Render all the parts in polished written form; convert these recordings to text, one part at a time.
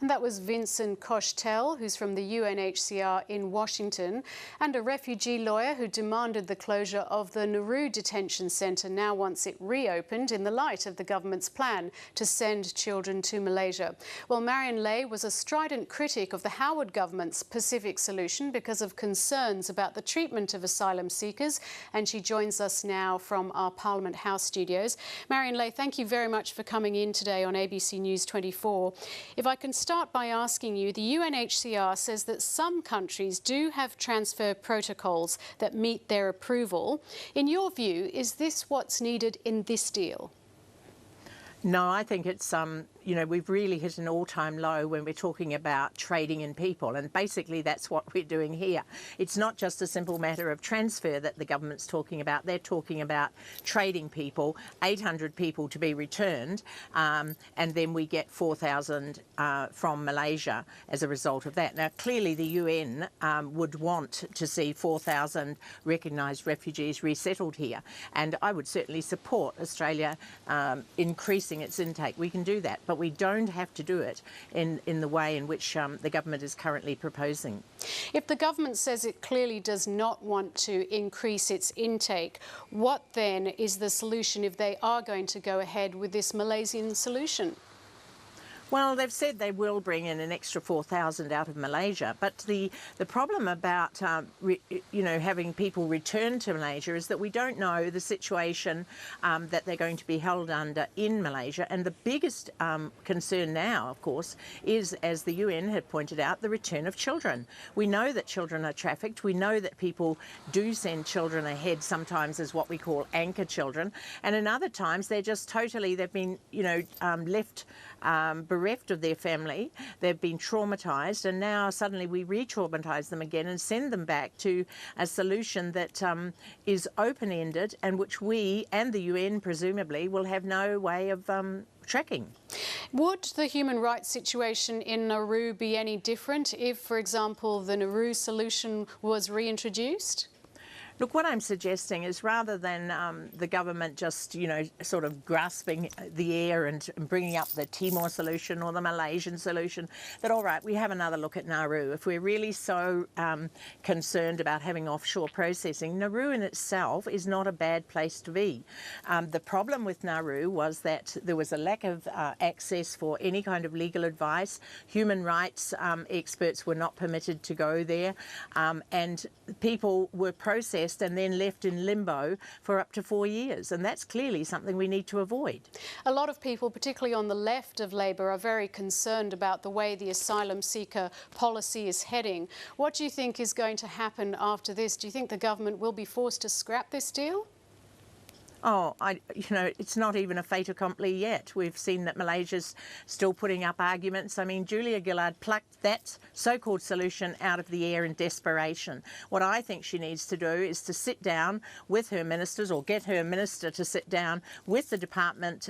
And that was Vincent Cochetel, who's from the UNHCR in Washington, and a refugee lawyer who demanded the closure of the Nauru detention centre now wants it reopened in the light of the government's plan to send children to Malaysia. Well, Marion was a strident critic of the Howard government's Pacific Solution because of concerns about the treatment of asylum seekers, and she joins us now from our Parliament House studios. Marion, thank you very much for coming in today on ABC News 24. If I can start by asking you, the UNHCR says that some countries do have transfer protocols that meet their approval. In your view, is this what's needed in this deal? No, I think it's, we've really hit an all-time low when we're talking about trading in people, and basically that's what we're doing here. It's not just a simple matter of transfer that the government's talking about. They're talking about trading people, 800 people to be returned, and then we get 4,000 from Malaysia as a result of that. Now, clearly the UN would want to see 4,000 recognised refugees resettled here, and I would certainly support Australia increasing its intake. We can do that, but we don't have to do it in the way in which the government is currently proposing. If the government says it clearly does not want to increase its intake, what then is the solution if they are going to go ahead with this Malaysian solution? Well, they've said they will bring in an extra 4,000 out of Malaysia, but the problem about having people return to Malaysia is that we don't know the situation that they're going to be held under in Malaysia, and the biggest concern now, of course, is, as the UN had pointed out, the return of children. We know that children are trafficked. We know that people do send children ahead sometimes as what we call anchor children, and in other times they're just they've been left bereft of their family, they've been traumatised, and now suddenly we re-traumatise them again and send them back to a solution that is open-ended and which we and the UN presumably will have no way of tracking. Would the human rights situation in Nauru be any different if, for example, the Nauru solution was reintroduced? Look, what I'm suggesting is rather than the government just, sort of grasping the air and bringing up the Timor solution or the Malaysian solution, that, all right, we have another look at Nauru. If we're really so concerned about having offshore processing, Nauru in itself is not a bad place to be. The problem with Nauru was that there was a lack of access for any kind of legal advice. Human rights experts were not permitted to go there, and people were processed and then left in limbo for up to 4 years, and that's clearly something we need to avoid. A lot of people, particularly on the left of Labor, are very concerned about the way the asylum seeker policy is heading. What do you think is going to happen after this? Do you think the government will be forced to scrap this deal? Oh, it's not even a fait accompli yet. We've seen that Malaysia's still putting up arguments. I mean, Julia Gillard plucked that so-called solution out of the air in desperation. What I think she needs to do is to sit down with her ministers, or get her minister to sit down with the department,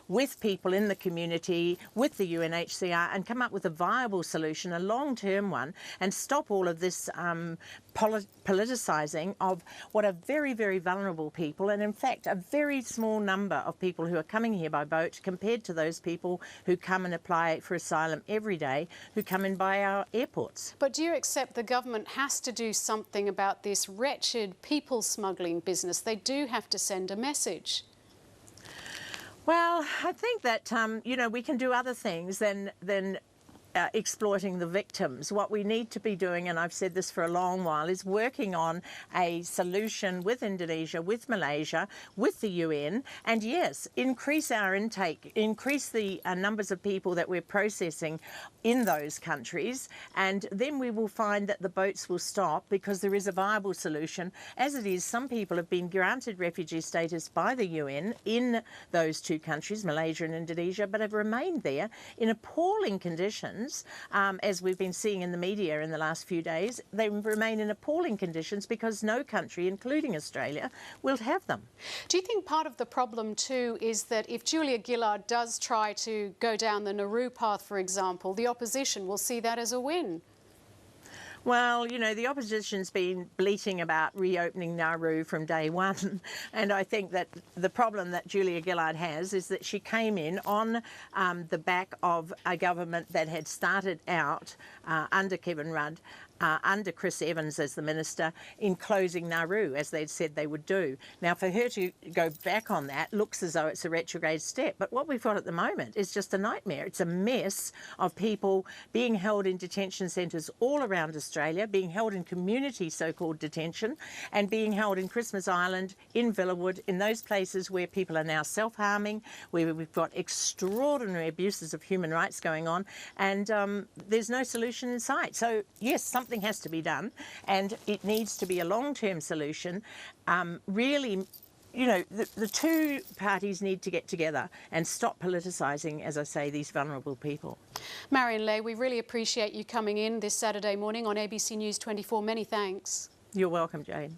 with people in the community, with the UNHCR, and come up with a viable solution, a long-term one, and stop all of this politicising of what are very, very vulnerable people, and in fact a very small number of people who are coming here by boat compared to those people who come and apply for asylum every day, who come in by our airports. But do you accept the government has to do something about this wretched people smuggling business? They do have to send a message. Well, I think that, we can do other things than exploiting the victims. What we need to be doing, and I've said this for a long while, is working on a solution with Indonesia, with Malaysia, with the UN, and yes, increase our intake, increase the numbers of people that we're processing in those countries, and then we will find that the boats will stop because there is a viable solution. As it is, some people have been granted refugee status by the UN in those two countries, Malaysia and Indonesia, but have remained there in appalling conditions. As we've been seeing in the media in the last few days, they remain in appalling conditions because no country, including Australia, will have them. Do you think part of the problem too is that if Julia Gillard does try to go down the Nauru path, for example, the opposition will see that as a win? Well, you know, the opposition's been bleating about reopening Nauru from day one, and I think that the problem that Julia Gillard has is that she came in on the back of a government that had started out under Kevin Rudd, under Chris Evans as the minister, in closing Nauru, as they'd said they would do. Now, for her to go back on that looks as though it's a retrograde step, but what we've got at the moment is just a nightmare. It's a mess of people being held in detention centres all around Australia, being held in community so-called detention, and being held in Christmas Island, in Villawood, in those places where people are now self-harming, where we've got extraordinary abuses of human rights going on, and there's no solution in sight. So, yes, something has to be done, and it needs to be a long-term solution. Really, you know, the two parties need to get together and stop politicising, as I say, these vulnerable people. Marion Lay, we really appreciate you coming in this Saturday morning on ABC News 24. Many thanks. You're welcome, Jane.